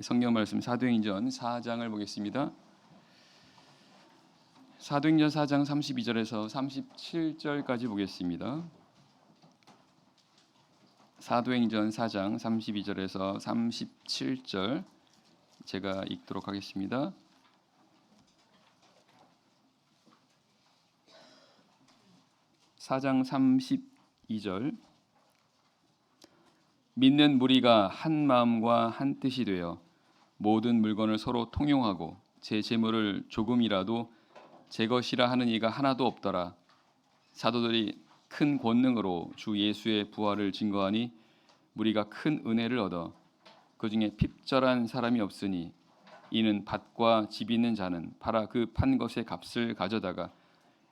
성경 말씀 사도행전 4장을 보겠습니다. 사도행전 4장 32절에서 37절까지 보겠습니다. 사도행전 4장 32절에서 37절 제가 읽도록 하겠습니다. 사장 32절 믿는 무리가 한 마음과 한 뜻이 되어 모든 물건을 서로 통용하고 제 재물을 조금이라도 제 것이라 하는 이가 하나도 없더라. 사도들이 큰 권능으로 주 예수의 부활을 증거하니 무리가 큰 은혜를 얻어 그 중에 핍절한 사람이 없으니 이는 밭과 집 있는 자는 팔아 그 판 것의 값을 가져다가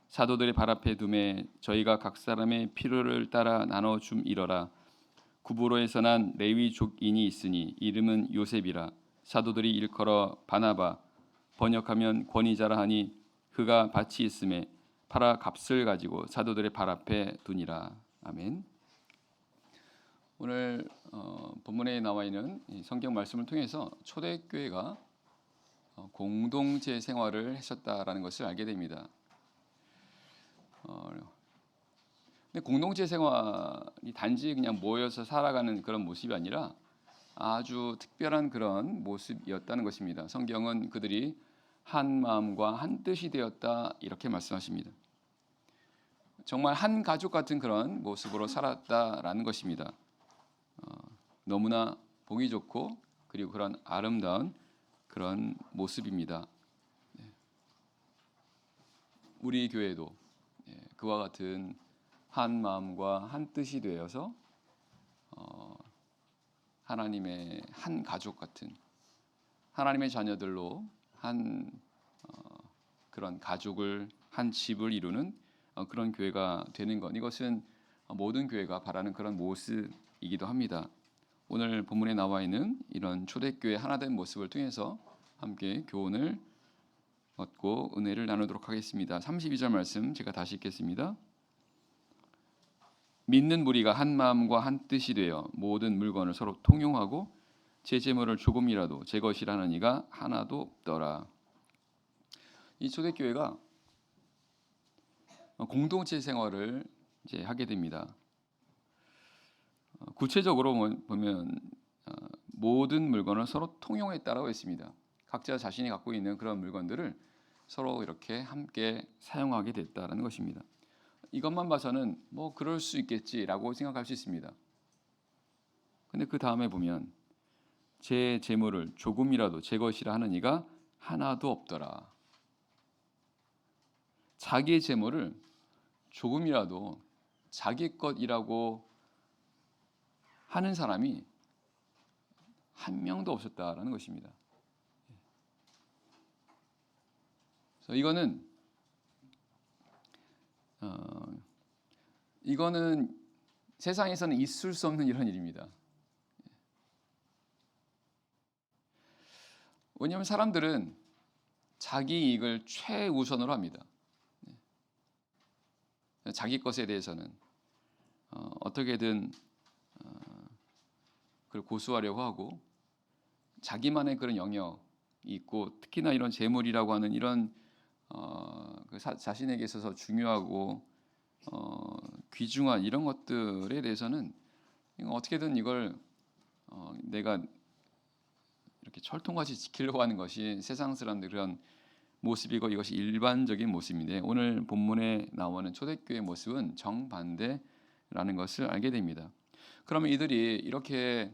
사도들의 발 앞에 두매 저희가 각 사람의 필요를 따라 나눠 줌이러라. 구브로에서 난 레위 족인이 있으니 이름은 요셉이라. 사도들이 일컬어 바나바 번역하면 권위자라 하니 그가 밭이 있음에 팔아 값을 가지고 사도들의 발 앞에 두니라. 아멘. 오늘 본문에 나와 있는 성경 말씀을 통해서 초대교회가 공동체 생활을 했었다라는 것을 알게 됩니다. 근데 공동체 생활이 단지 그냥 모여서 살아가는 그런 모습이 아니라 아주 특별한 그런 모습이었다는 것입니다. 성경은 그들이 한 마음과 한 뜻이 되었다 이렇게 말씀하십니다. 정말 한 가족 같은 그런 모습으로 살았다라는 것입니다. 너무나 보기 좋고 그리고 그런 아름다운 그런 모습입니다. 우리 교회도 그와 같은 한 마음과 한 뜻이 되어서 하나님의 한 가족 같은 하나님의 자녀들로 한 그런 가족을 한 집을 이루는 그런 교회가 되는 것, 이것은 모든 교회가 바라는 그런 모습이기도 합니다. 오늘 본문에 나와 있는 이런 초대교회 하나된 모습을 통해서 함께 교훈을 얻고 은혜를 나누도록 하겠습니다. 32절 말씀 제가 다시 읽겠습니다. 믿는 무리가 한 마음과 한 뜻이 되어 모든 물건을 서로 통용하고 제 재물을 조금이라도 제 것이라는 이가 하나도 없더라. 이 초대교회가 공동체 생활을 이제 하게 됩니다. 구체적으로 보면 모든 물건을 서로 통용했다라고 했습니다. 각자 자신이 갖고 있는 그런 물건들을 서로 이렇게 함께 사용하게 됐다라는 것입니다. 이것만 봐서는 뭐 그럴 수 있겠지라고 생각할 수 있습니다. 근데 그 다음에 보면 제 재물을 조금이라도 제 것이라 하는 이가 하나도 없더라. 자기의 재물을 조금이라도 자기 것이라고 하는 사람이 한 명도 없었다라는 것입니다. 그래서 이거는 세상에서는 있을 수 없는 이런 일입니다. 왜냐하면 사람들은 자기 이익을 최우선으로 합니다. 자기 것에 대해서는 어떻게든 그걸 고수하려고 하고 자기만의 그런 영역이 있고 특히나 이런 재물이라고 하는 이런 자신에게 있어서 중요하고 귀중한 이런 것들에 대해서는 어떻게든 이걸 내가 이렇게 철통같이 지키려고 하는 것이 세상 사람들 그런 모습이고 이것이 일반적인 모습인데 오늘 본문에 나오는 초대교회의 모습은 정반대라는 것을 알게 됩니다. 그러면 이들이 이렇게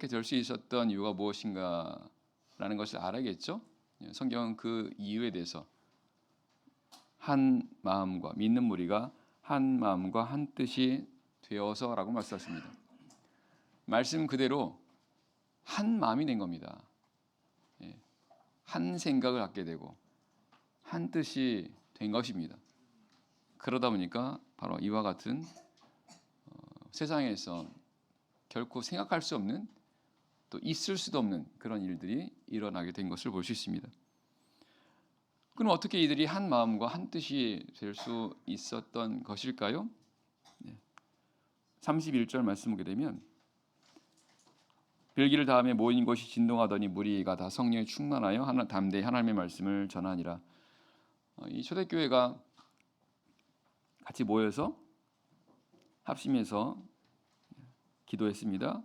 될 수 있었던 이유가 무엇인가라는 것을 알아야겠죠. 성경은 그 이유에 대해서 한 마음과 믿는 무리가 한 마음과 한 뜻이 되어서라고 말씀하십니다. 말씀 그대로 한 마음이 된 겁니다. 한 생각을 갖게 되고 한 뜻이 된 것입니다. 그러다 보니까 바로 이와 같은 세상에서 결코 생각할 수 없는 또 있을 수도 없는 그런 일들이 일어나게 된 것을 볼 수 있습니다. 그럼 어떻게 이들이 한 마음과 한 뜻이 될 수 있었던 것일까요? 31절 말씀 보게 되면 별기를 다음에 모인 곳이 진동하더니 무리가 다 성령에 충만하여 담대히 하나님의 말씀을 전하니라. 이 초대교회가 같이 모여서 합심해서 기도했습니다.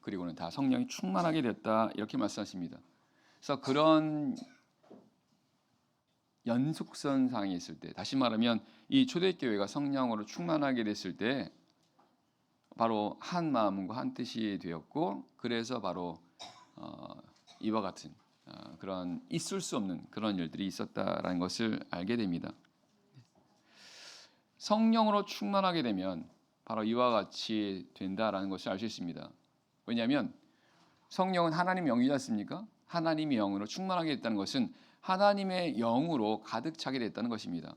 그리고는 다 성령이 충만하게 됐다 이렇게 말씀하십니다. 그래서 그런 연속선상에 있을 때, 다시 말하면 이 초대교회가 성령으로 충만하게 됐을 때 바로 한 마음과 한 뜻이 되었고, 그래서 바로 이와 같은 그런 있을 수 없는 그런 일들이 있었다라는 것을 알게 됩니다. 성령으로 충만하게 되면 바로 이와 같이 된다라는 것을 알 수 있습니다. 왜냐하면 성령은 하나님의 영이지 않습니까? 하나님의 영으로 충만하게 됐다는 것은 하나님의 영으로 가득 차게 됐다는 것입니다.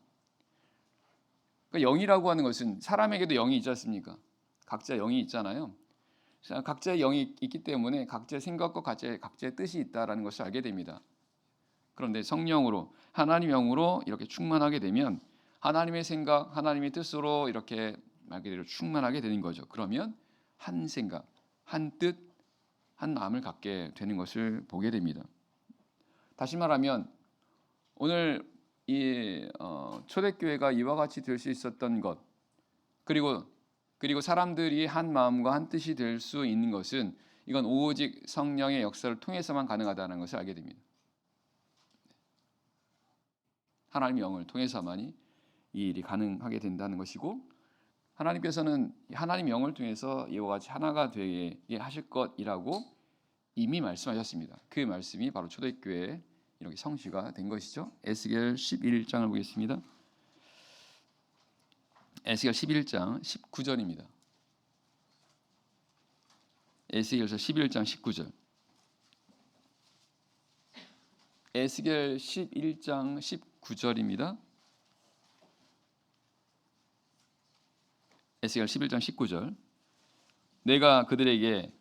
그러니까 영이라고 하는 것은 사람에게도 영이 있지 않습니까? 각자 영이 있잖아요. 각자의 영이 있기 때문에 각자의 생각과 각자의 뜻이 있다라는 것을 알게 됩니다. 그런데 성령으로 하나님 영으로 이렇게 충만하게 되면 하나님의 생각, 하나님의 뜻으로 이렇게 말 그대로 충만하게 되는 거죠. 그러면 한 생각, 한 뜻, 한 마음을 갖게 되는 것을 보게 됩니다. 다시 말하면 오늘 이 초대교회가 이와 같이 될 수 있었던 것, 그리고 사람들이 한 마음과 한 뜻이 될 수 있는 것은 이건 오직 성령의 역사를 통해서만 가능하다는 것을 알게 됩니다. 하나님의 영을 통해서만이 이 일이 가능하게 된다는 것이고, 하나님께서는 하나님의 영을 통해서 이와 같이 하나가 되게 하실 것이라고 이미 말씀하셨습니다. 그 말씀이 바로 초대교회에 이렇게 성취가 된 것이죠. 에스겔 11장을 보겠습니다. 에스겔 11장 19절입니다. 에스겔서 11장 19절. 에스겔 11장 19절입니다. 에스겔 11장 19절. 내가 그들에게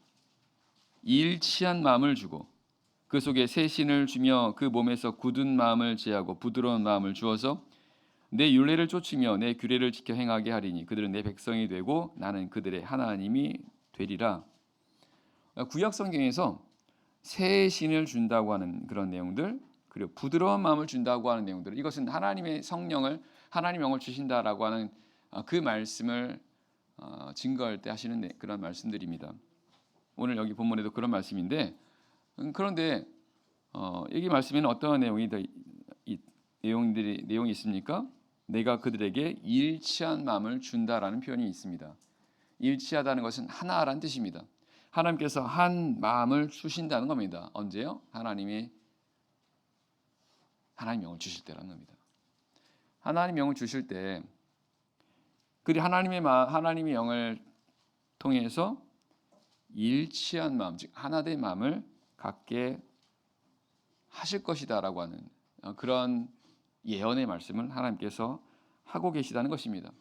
일치한 마음을 주고 그 속에 새 신을 주며 그 몸에서 굳은 마음을 제하고 부드러운 마음을 주어서 내 율례를 쫓으며 내 규례를 지켜 행하게 하리니 그들은 내 백성이 되고 나는 그들의 하나님이 되리라. 구약 성경에서 새 신을 준다고 하는 그런 내용들, 그리고 부드러운 마음을 준다고 하는 내용들, 이것은 하나님의 성령을, 하나님 영을 주신다라고 하는 그 말씀을 증거할 때 하시는 그런 말씀들입니다. 오늘 여기 본문에도 그런 말씀인데, 그런데 여기 말씀에는 어떠한 내용이 내용이 있습니까? 내가 그들에게 일치한 마음을 준다라는 표현이 있습니다. 일치하다는 것은 하나라는 뜻입니다. 하나님께서 한 마음을 주신다는 겁니다. 언제요? 하나님 영을 주실 때라는 겁니다. 하나님 영을 주실 때, 그리 하나님의 영을 통해서 일치한 마음, 즉 하나된 마음을 갖게 하실 것이다라고 하는 그런 예언의 말씀을 하나님께서 하고 계시다는 것입니다.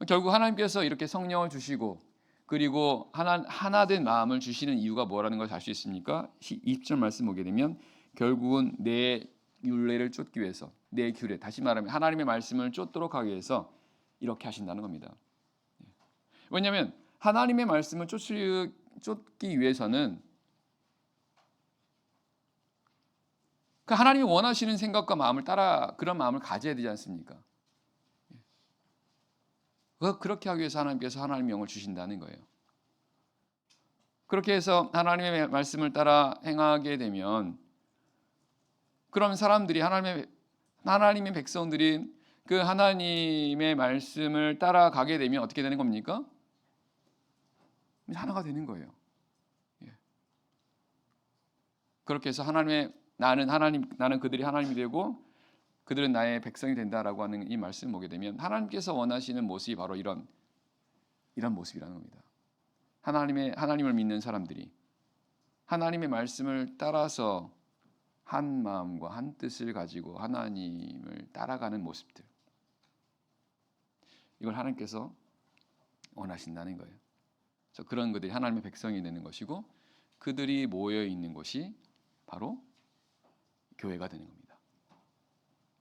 결국 하나님께서 이렇게 성령을 주시고 그리고 하나된 마음을 주시는 이유가 뭐라는 것을 알 수 있습니까? 20절 말씀 보게 되면 결국은 내 율례를 쫓기 위해서, 내 규례, 다시 말하면 하나님의 말씀을 쫓도록 하기 위해서 이렇게 하신다는 겁니다. 왜냐하면 하나님의 말씀을 쫓기 위해서는 그 하나님이 원하시는 생각과 마음을 따라 그런 마음을 가져야 되지 않습니까? 그렇게 하기 위해서 하나님께서 하나님의 영을 주신다는 거예요. 그렇게 해서 하나님의 말씀을 따라 행하게 되면, 그럼 사람들이 하나님의 백성들이 그 하나님의 말씀을 따라가게 되면 어떻게 되는 겁니까? 하나가 되는 거예요. 그렇게 해서 나는 그들이 하나님이 되고 그들은 나의 백성이 된다라고 하는 이 말씀을 보게 되면 하나님께서 원하시는 모습이 바로 이런 모습이라는 겁니다. 하나님을 믿는 사람들이 하나님의 말씀을 따라서 한 마음과 한 뜻을 가지고 하나님을 따라가는 모습들, 이걸 하나님께서 원하신다는 거예요. 그래서 그런 그들이 하나님의 백성이 되는 것이고 그들이 모여 있는 곳이 바로 교회가 되는 겁니다.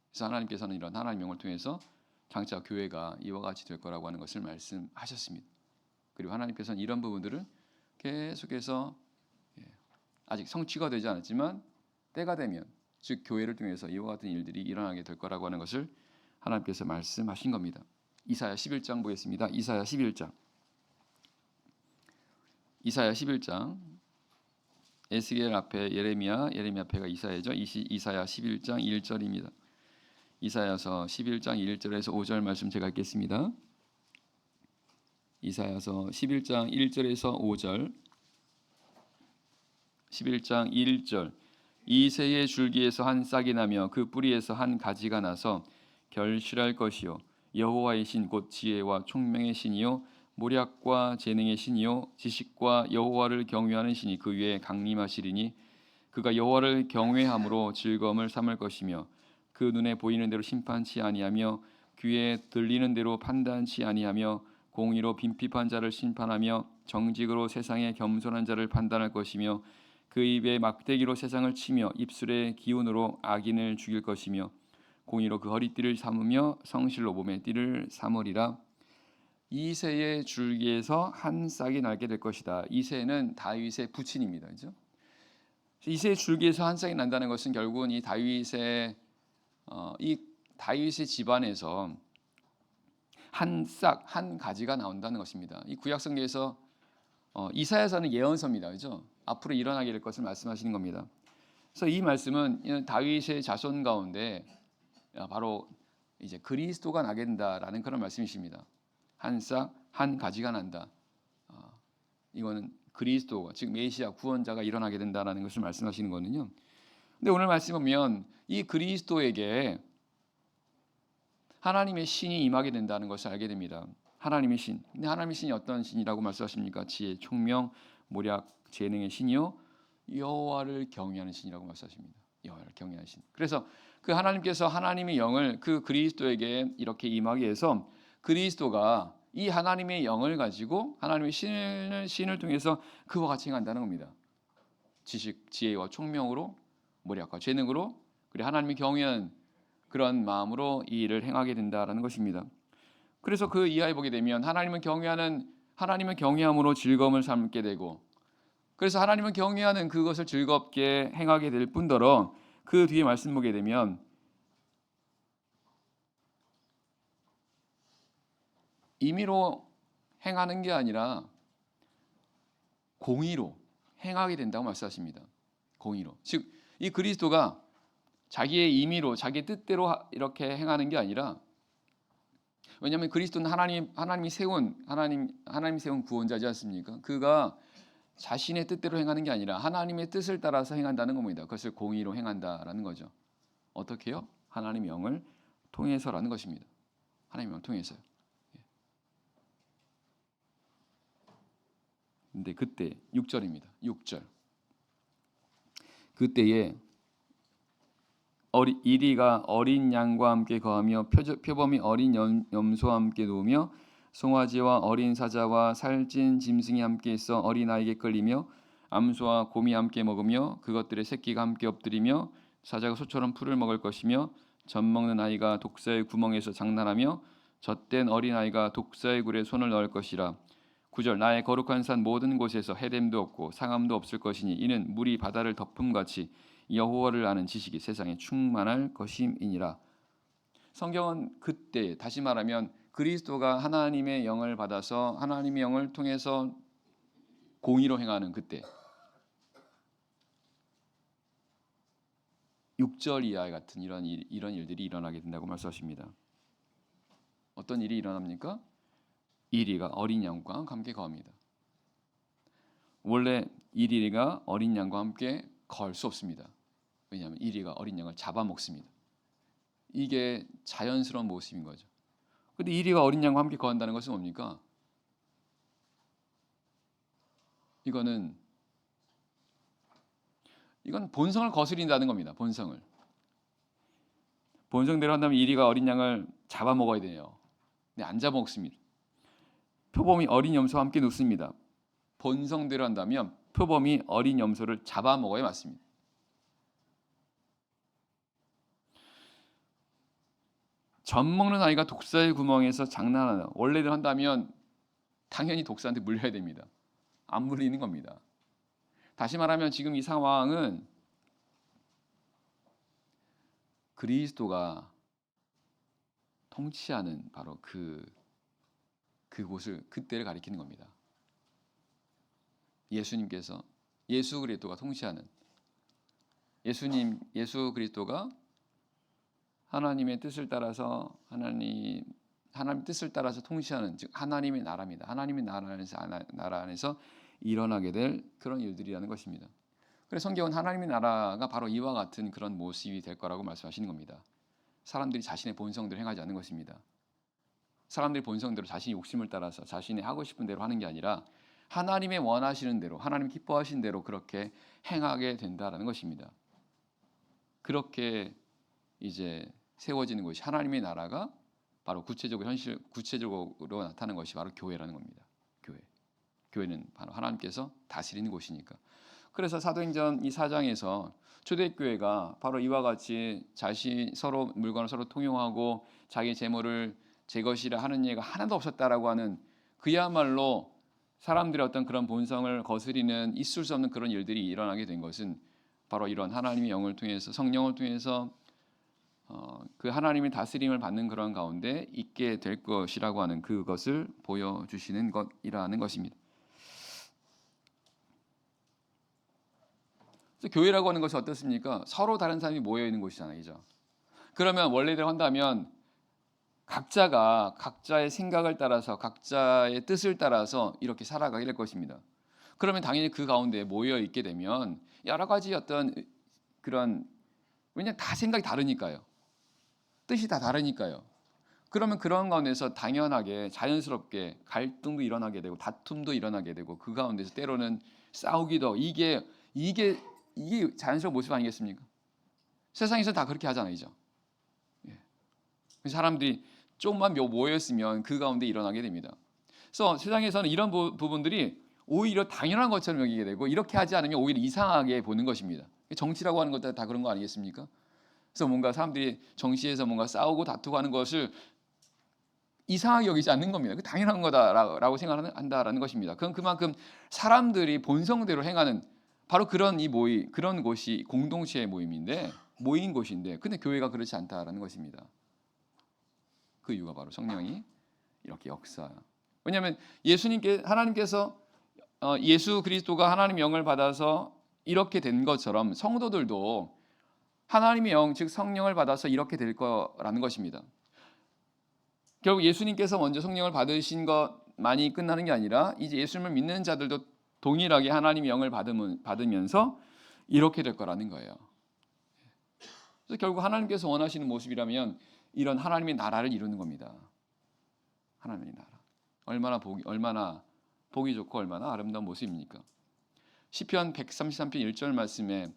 그래서 하나님께서는 이런 하나님의 영을 통해서 장차 교회가 이와 같이 될 거라고 하는 것을 말씀하셨습니다. 그리고 하나님께서는 이런 부분들을 계속해서 아직 성취가 되지 않았지만 때가 되면 즉 교회를 통해서 이와 같은 일들이 일어나게 될 거라고 하는 것을 하나님께서 말씀하신 겁니다. 이사야 11장 보겠습니다. 이사야 11장. 이사야 11장. 에스겔 앞에 예레미야 앞에가 이사야죠. 이사야 11장 1절입니다. 이사야서 11장 1절에서 5절 말씀 제가 읽겠습니다. 이사야서 11장 1절에서 5절. 11장 1절. 이새의 줄기에서 한 싹이 나며 그 뿌리에서 한 가지가 나서 결실할 것이요 여호와의 신 곧 지혜와 총명의 신이요 모략과 재능의 신이요 지식과 여호와를 경외하는 신이 그 위에 강림하시리니 그가 여호와를 경외함으로 즐거움을 삼을 것이며 그 눈에 보이는 대로 심판치 아니하며 귀에 들리는 대로 판단치 아니하며 공의로 빈핍한 자를 심판하며 정직으로 세상의 겸손한 자를 판단할 것이며 그 입에 막대기로 세상을 치며 입술의 기운으로 악인을 죽일 것이며 공의로 그 허리띠를 삼으며 성실로 몸의 띠를 삼으리라. 이새의 줄기에서 한 싹이 나게 될 것이다. 이새는 다윗의 부친입니다. 그렇죠? 이새의 줄기에서 한 싹이 난다는 것은 결국은 이 다윗의 집안에서 한 싹, 한 가지가 나온다는 것입니다. 이 구약 성경에서 이사야서는 예언서입니다. 그렇죠? 앞으로 일어나게 될 것을 말씀하시는 겁니다. 그래서 이 말씀은 다윗의 자손 가운데 바로 이제 그리스도가 나게 된다라는 그런 말씀이십니다. 한 싹, 한 가지가 난다. 이거는 그리스도가 즉 메시아 구원자가 일어나게 된다라는 것을 말씀하시는 거는요. 근데 오늘 말씀 보면 이 그리스도에게 하나님의 신이 임하게 된다는 것을 알게 됩니다. 하나님의 신. 근데 하나님의 신이 어떤 신이라고 말씀하십니까? 지혜, 총명, 모략, 재능의 신이요 여호와를 경외하는 신이라고 말씀하십니다. 여호와를 경외하는 신. 그래서 그 하나님께서 하나님의 영을 그 그리스도에게 이렇게 임하게 해서 그리스도가 이 하나님의 영을 가지고 하나님의 신을 통해서 그와 같이 행한다는 겁니다. 지식, 지혜와 총명으로, 모략과 재능으로, 그리고 하나님의 경외하는 그런 마음으로 이 일을 행하게 된다라는 것입니다. 그래서 그 이하에 보게 되면 하나님을 경외함으로 즐거움을 삼게 되고, 그래서 하나님을 경외하는 그것을 즐겁게 행하게 될 뿐더러 그 뒤에 말씀 보게 되면 임의로 행하는 게 아니라 공의로 행하게 된다고 말씀하십니다. 공의로. 즉 이 그리스도가 자기의 임의로 자기 뜻대로 이렇게 행하는 게 아니라, 왜냐하면 그리스도는 하나님이 세운 구원자지 않습니까? 그가 자신의 뜻대로 행하는 게 아니라 하나님의 뜻을 따라서 행한다는 겁니다. 그것을 공의로 행한다라는 거죠. 어떻게요? 하나님의 영을 통해서라는 것입니다. 하나님의 영을 통해서요. 근데 그때 6절입니다. 6절. 그때에 이리가 어린 양과 함께 거하며 표범이 어린 염소와 함께 누우며 송아지와 어린 사자와 살찐 짐승이 함께 있어 어린아이에게 끌리며 암소와 곰이 함께 먹으며 그것들의 새끼가 함께 엎드리며 사자가 소처럼 풀을 먹을 것이며 젖 먹는 아이가 독사의 구멍에서 장난하며 젖된 어린아이가 독사의 굴에 손을 넣을 것이라. 9절. 나의 거룩한 산 모든 곳에서 해됨도 없고 상함도 없을 것이니 이는 물이 바다를 덮음같이 여호와를 아는 지식이 세상에 충만할 것임이니라. 성경은 그때, 다시 말하면 그리스도가 하나님의 영을 받아서 하나님의 영을 통해서 공의로 행하는 그때 6절 이하 같은 이런 일들이 일어나게 된다고 말씀하십니다. 어떤 일이 일어납니까? 이리가 어린 양과 함께 거합니다. 원래 이리가 어린 양과 함께 거할 수 없습니다. 왜냐하면 이리가 어린 양을 잡아먹습니다. 이게 자연스러운 모습인 거죠. 그런데 이리가 어린 양과 함께 거한다는 것은 뭡니까? 이건 본성을 거스린다는 겁니다. 본성대로 한다면 이리가 어린 양을 잡아먹어야 돼요. 근데 안 잡아먹습니다. 표범이 어린 염소와 함께 눕습니다. 본성대로 한다면 표범이 어린 염소를 잡아먹어야 맞습니다. 젖 먹는 아이가 독사의 구멍에서 장난하는, 원래대로 한다면 당연히 독사한테 물려야 됩니다. 안 물리는 겁니다. 다시 말하면 지금 이 상황은 그리스도가 통치하는 바로 그곳을 그때를 가리키는 겁니다. 예수님께서 예수 그리스도가 통치하는 예수 그리스도가 하나님의 뜻을 따라서 하나님 뜻을 따라서 통치하는 즉 하나님의 나라입니다. 하나님의 나라 안에서 일어나게 될 그런 일들이라는 것입니다. 그래서 성경은 하나님의 나라가 바로 이와 같은 그런 모습이 될 거라고 말씀하시는 겁니다. 사람들이 자신의 본성대로 행하지 않는 것입니다. 사람들이 본성대로 자신이 욕심을 따라서 자신이 하고 싶은 대로 하는 게 아니라 하나님의 원하시는 대로 하나님 기뻐하시는 대로 그렇게 행하게 된다라는 것입니다. 그렇게 이제 세워지는 것이 하나님의 나라가 바로 구체적으로 나타나는 것이 바로 교회라는 겁니다. 교회는 바로 하나님께서 다스리는 곳이니까. 그래서 사도행전 이 4장에서 초대교회가 바로 이와 같이 서로 물건을 서로 통용하고 자기 재물을 제 것이라 하는 예가 하나도 없었다라고 하는 그야말로 사람들의 어떤 그런 본성을 거스리는 있을 수 없는 그런 일들이 일어나게 된 것은 바로 이런 하나님의 영을 통해서 성령을 통해서 그 하나님의 다스림을 받는 그런 가운데 있게 될 것이라고 하는 그것을 보여주시는 것이라는 것입니다. 그래서 교회라고 하는 것이 어떻습니까? 서로 다른 사람이 모여 있는 곳이잖아요. 그러면 원래대로 한다면 각자가 각자의 생각을 따라서 각자의 뜻을 따라서 이렇게 살아가게 될 것입니다. 그러면 당연히 그 가운데 모여 있게 되면 여러 가지 어떤 그런 왜냐하면 다 생각이 다르니까요. 뜻이 다 다르니까요. 그러면 그런 가운데서 당연하게 자연스럽게 갈등도 일어나게 되고 다툼도 일어나게 되고 그 가운데서 때로는 싸우기도 이게 자연스러운 모습 아니겠습니까? 세상에서 다 그렇게 하잖아요. 사람들이 조금만 모였으면 그 가운데 일어나게 됩니다. 그래서 세상에서는 이런 부분들이 오히려 당연한 것처럼 여기게 되고 이렇게 하지 않으면 오히려 이상하게 보는 것입니다. 정치라고 하는 것도 다 그런 거 아니겠습니까? 그래서 뭔가 사람들이 정치에서 뭔가 싸우고 다투고 하는 것을 이상하게 여기지 않는 겁니다. 그 당연한 거다라고 생각한다라는 것입니다. 그건 그만큼 사람들이 본성대로 행하는 바로 그런 그런 곳이 공동체의 모인 곳인데 근데 교회가 그렇지 않다라는 것입니다. 그 이유가 바로 성령이 이렇게 왜냐하면 하나님께서 예수 그리스도가 하나님의 영을 받아서 이렇게 된 것처럼 성도들도 하나님의 영 즉 성령을 받아서 이렇게 될 거라는 것입니다. 결국 예수님께서 먼저 성령을 받으신 것만이 끝나는 게 아니라 이제 예수님을 믿는 자들도 동일하게 하나님의 영을 받으면서 이렇게 될 거라는 거예요. 그래서 결국 하나님께서 원하시는 모습이라면 이런 하나님의 나라를 이루는 겁니다. 하나님의 나라. 얼마나 보기 좋고 얼마나 아름다운 모습입니까? 시편 133편 1절 말씀에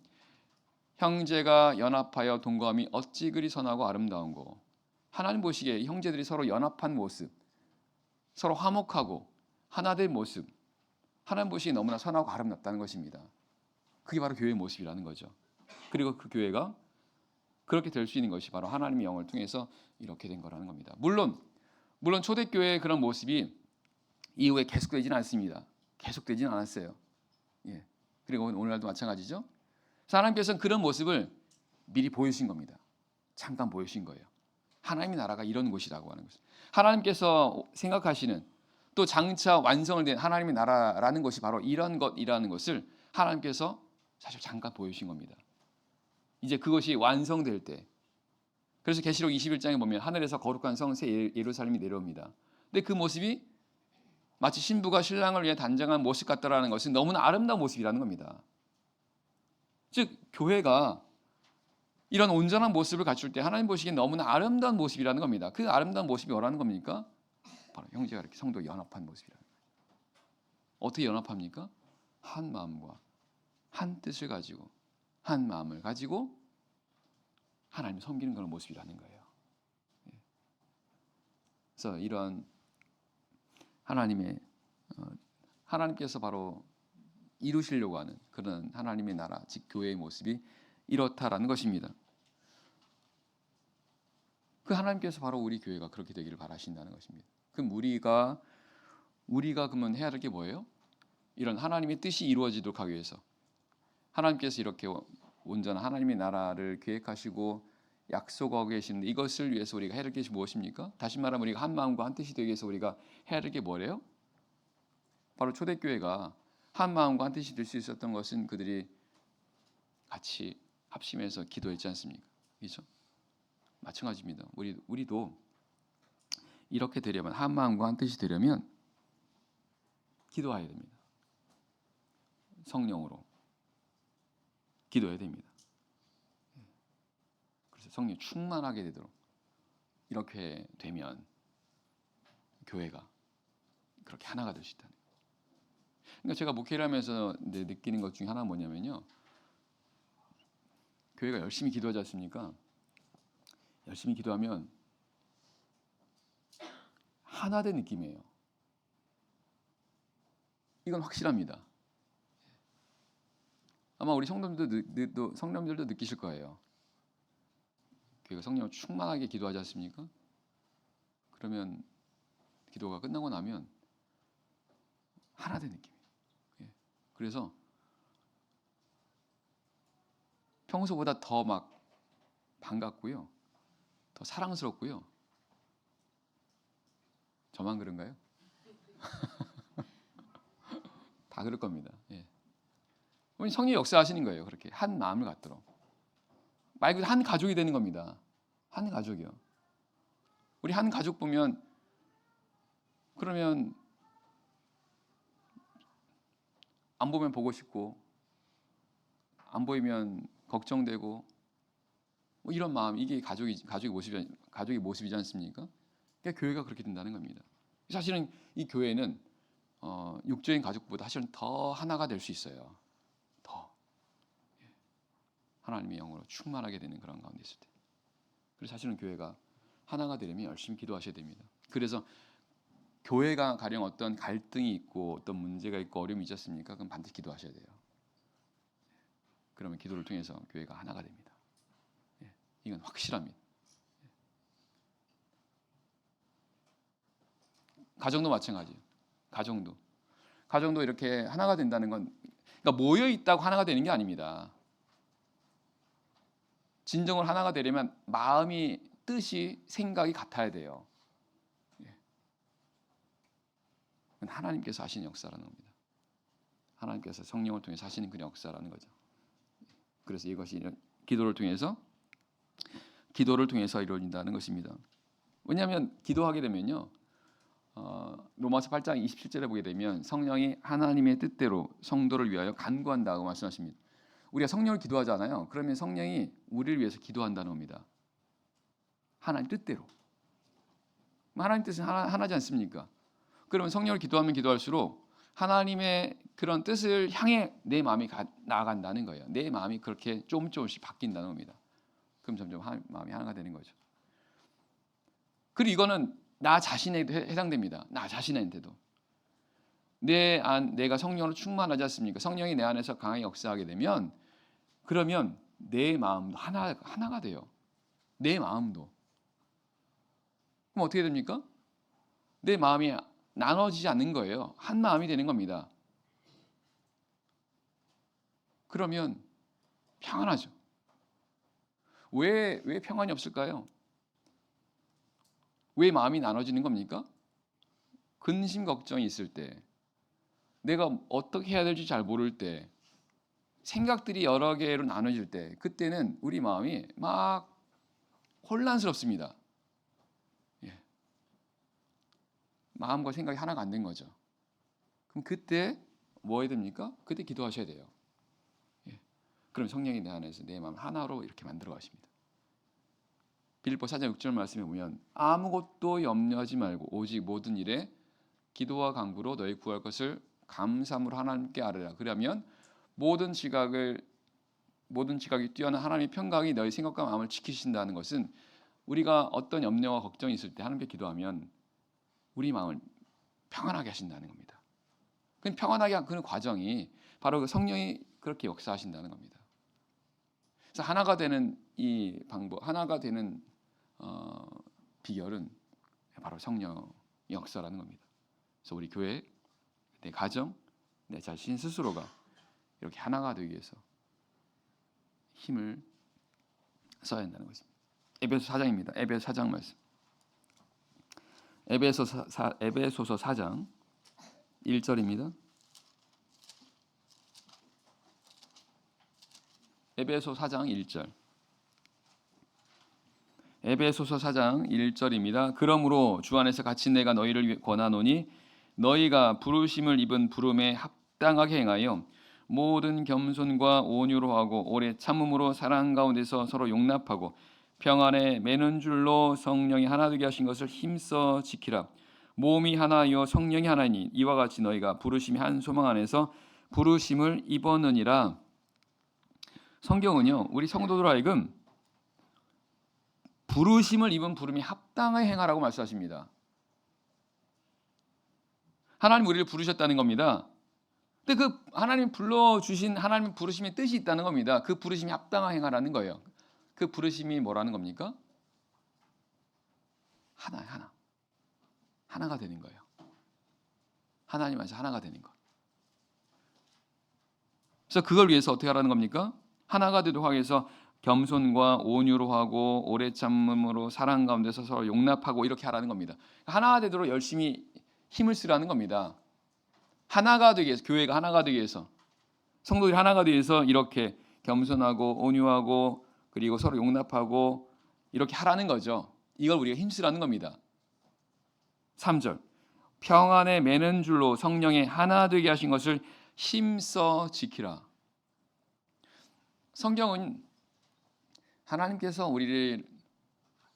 형제가 연합하여 동거함이 어찌 그리 선하고 아름다운고. 하나님 보시기에 형제들이 서로 연합한 모습, 서로 화목하고 하나 된 모습, 하나님 보시기에 너무나 선하고 아름답다는 것입니다. 그게 바로 교회의 모습이라는 거죠. 그리고 그 교회가 그렇게 될 수 있는 것이 바로 하나님의 영을 통해서 이렇게 된 거라는 겁니다. 물론 초대교회의 그런 모습이 이후에 계속되지는 않습니다. 계속되지는 않았어요. 그리고 오늘날도 마찬가지죠. 하나님께서는 그런 모습을 미리 보여주신 겁니다. 잠깐 보여주신 거예요. 하나님의 나라가 이런 곳이라고 하는 것을. 하나님께서 생각하시는 또 장차 완성을 된 하나님의 나라라는 것이 바로 이런 것이라는 것을 하나님께서 사실 잠깐 보여주신 겁니다. 이제 그것이 완성될 때 그래서 계시록 21장에 보면 하늘에서 거룩한 성 새 예루살렘이 내려옵니다. 근데 그 모습이 마치 신부가 신랑을 위해 단장한 모습 같다라는 것은 너무나 아름다운 모습이라는 겁니다. 즉 교회가 이런 온전한 모습을 갖출 때 하나님 보시기엔 너무나 아름다운 모습이라는 겁니다. 그 아름다운 모습이 뭐라는 겁니까? 바로 형제가 이렇게 성도 연합한 모습이라는 거예요. 어떻게 연합합니까? 한 마음과 한 뜻을 가지고 한 마음을 가지고 하나님을 섬기는 그런 모습이라는 거예요. 그래서 이런 하나님께서 바로 이루시려고 하는 그런 하나님의 나라, 즉 교회의 모습이 이렇다라는 것입니다. 그 하나님께서 바로 우리 교회가 그렇게 되기를 바라신다는 것입니다. 그럼 우리가 그러면 해야 할 게 뭐예요? 이런 하나님의 뜻이 이루어지도록 하기 위해서 하나님께서 이렇게 온전한 하나님의 나라를 계획하시고 약속하고 계시는데 이것을 위해서 우리가 해야 될 것이 무엇입니까? 다시 말하면 우리가 한 마음과 한 뜻이 되기 위해서 우리가 해야 될 게 뭐래요? 바로 초대교회가 한 마음과 한 뜻이 될 수 있었던 것은 그들이 같이 합심해서 기도했지 않습니까? 그렇죠? 마찬가지입니다. 우리도 이렇게 되려면 한 마음과 한 뜻이 되려면 기도해야 됩니다. 성령으로 기도해야 됩니다. 그래서 성령 충만하게 되도록 이렇게 되면 교회가 그렇게 하나가 될 수 있다는 거예요. 그러니까 제가 목회를 하면서 느끼는 것 중에 하나는 뭐냐면요. 교회가 열심히 기도하지 않습니까? 열심히 기도하면 하나 된 느낌이에요. 이건 확실합니다. 아마 우리 성도들도 느끼실 거예요. 교회가 성령을 충만하게 기도하지 않습니까? 그러면 기도가 끝나고 나면 하나 된 느낌이에요. 그래서 평소보다 더 막 반갑고요, 더 사랑스럽고요. 저만 그런가요? 다 그럴 겁니다. 성령이 역사하시는 거예요. 그렇게 한 마음을 갖도록 말 그대로 한 가족이 되는 겁니다. 한 가족이요. 우리 한 가족 보면 그러면 안 보면 보고 싶고 안 보이면 걱정되고 뭐 이런 마음, 이게 가족의 모습이지 않습니까? 그러니까 교회가 그렇게 된다는 겁니다. 사실은 이 교회는 육적인 가족보다 사실은 더 하나가 될 수 있어요. 더 하나님의 영으로 충만하게 되는 그런 가운데 있을 때. 그래서 사실은 교회가 하나가 되려면 열심히 기도하셔야 됩니다. 그래서 교회가 가령 어떤 갈등이 있고 어떤 문제가 있고 어려움이 있었습니까? 그럼 반드시 기도하셔야 돼요. 그러면 기도를 통해서 교회가 하나가 됩니다. 이건 확실합니다. 가정도 마찬가지예요. 가정도 이렇게 하나가 된다는 건 그러니까 모여 있다고 하나가 되는 게 아닙니다. 진정으로 하나가 되려면 마음이, 뜻이, 생각이 같아야 돼요. 하나님께서 하시는 역사라는 겁니다. 하나님께서 성령을 통해서 하시는 그 역사라는 거죠. 그래서 이것이 기도를 통해서 이루어진다는 것입니다. 왜냐하면 기도하게 되면요, 로마서 8장 27절에 보게 되면 성령이 하나님의 뜻대로 성도를 위하여 간구한다고 말씀하십니다. 우리가 성령을 기도하잖아요. 그러면 성령이 우리를 위해서 기도한다는 겁니다. 하나님 뜻대로. 하나님 뜻은 하나지 않습니까? 그러면 성령을 기도하면 기도할수록 하나님의 그런 뜻을 향해 내 마음이 나아간다는 거예요. 내 마음이 그렇게 조금씩 바뀐다는 겁니다. 그럼 점점 마음이 하나가 되는 거죠. 그리고 이거는 나 자신에도 해당됩니다. 나 자신한테도. 내가 성령으로 충만하지 않습니까? 성령이 내 안에서 강하게 역사하게 되면 그러면 내 마음도 하나가 돼요. 내 마음도. 그럼 어떻게 됩니까? 내 마음이 나눠지지 않는 거예요. 한 마음이 되는 겁니다. 그러면 평안하죠. 왜 평안이 없을까요? 왜 마음이 나눠지는 겁니까? 근심 걱정이 있을 때, 내가 어떻게 해야 될지 잘 모를 때, 생각들이 여러 개로 나눠질 때, 그때는 우리 마음이 막 혼란스럽습니다. 마음과 생각이 하나가 안 된 거죠. 그럼 그때 뭐 해야 됩니까? 그때 기도하셔야 돼요. 그럼 성령이 내 안에서 내 마음 하나로 이렇게 만들어 가십니다. 빌립보 4장 6절 말씀에 보면 아무것도 염려하지 말고 오직 모든 일에 기도와 간구로 너희 구할 것을 감사함으로 하나님께 아뢰라. 그러면 모든 지각이 뛰어난 하나님의 평강이 너희 생각과 마음을 지키신다는 것은 우리가 어떤 염려와 걱정이 있을 때 하나님께 기도하면 우리 마음을 평안하게 하신다는 겁니다. 그 평안하게 하는 그 과정이 바로 그 성령이 그렇게 역사하신다는 겁니다. 그래서 하나가 되는 이 방법, 하나가 되는 비결은 바로 성령의 역사라는 겁니다. 그래서 우리 교회, 내 가정, 내 자신 스스로가 이렇게 하나가 되기 위해서 힘을 써야 한다는 것입니다. 에베소 4장입니다. 에베소 4장 말씀. 에베소서 4장 1절입니다. 에베소 4장 1절. 에베소서 4장 1절입니다. 그러므로 주 안에서 같이 내가 너희를 권하노니 너희가 부르심을 입은 부름에 합당하게 행하여 모든 겸손과 온유로 하고 오래 참음으로 사랑 가운데서 서로 용납하고 평안에 매는 줄로 성령이 하나 되게 하신 것을 힘써 지키라. 몸이 하나이요 성령이 하나니 이와 같이 너희가 부르심이 한 소망 안에서 부르심을 입었느니라. 성경은요 우리 성도들 하여금 부르심을 입은 부름이 합당하게 행하라고 말씀하십니다. 하나님 우리를 부르셨다는 겁니다. 근데 그 하나님 불러주신 하나님 부르심의 뜻이 있다는 겁니다. 그 부르심이 합당하게 행하라는 거예요. 그 부르심이 뭐라는 겁니까? 하나가 되는 거예요. 하나님 안에서 하나가 되는 것. 그래서 그걸 위해서 어떻게 하라는 겁니까? 하나가 되도록 하기 위해서 겸손과 온유로 하고 오래 참음으로 사랑 가운데서 서로 용납하고 이렇게 하라는 겁니다. 하나가 되도록 열심히 힘을 쓰라는 겁니다. 하나가 되기 위해서, 교회가 하나가 되기 위해서, 성도들이 하나가 되기 위해서 이렇게 겸손하고 온유하고 그리고 서로 용납하고 이렇게 하라는 거죠. 이걸 우리가 힘쓰라는 겁니다. 3절. 평안에 매는 줄로 성령의 하나 되게 하신 것을 힘써 지키라. 성경은 하나님께서 우리를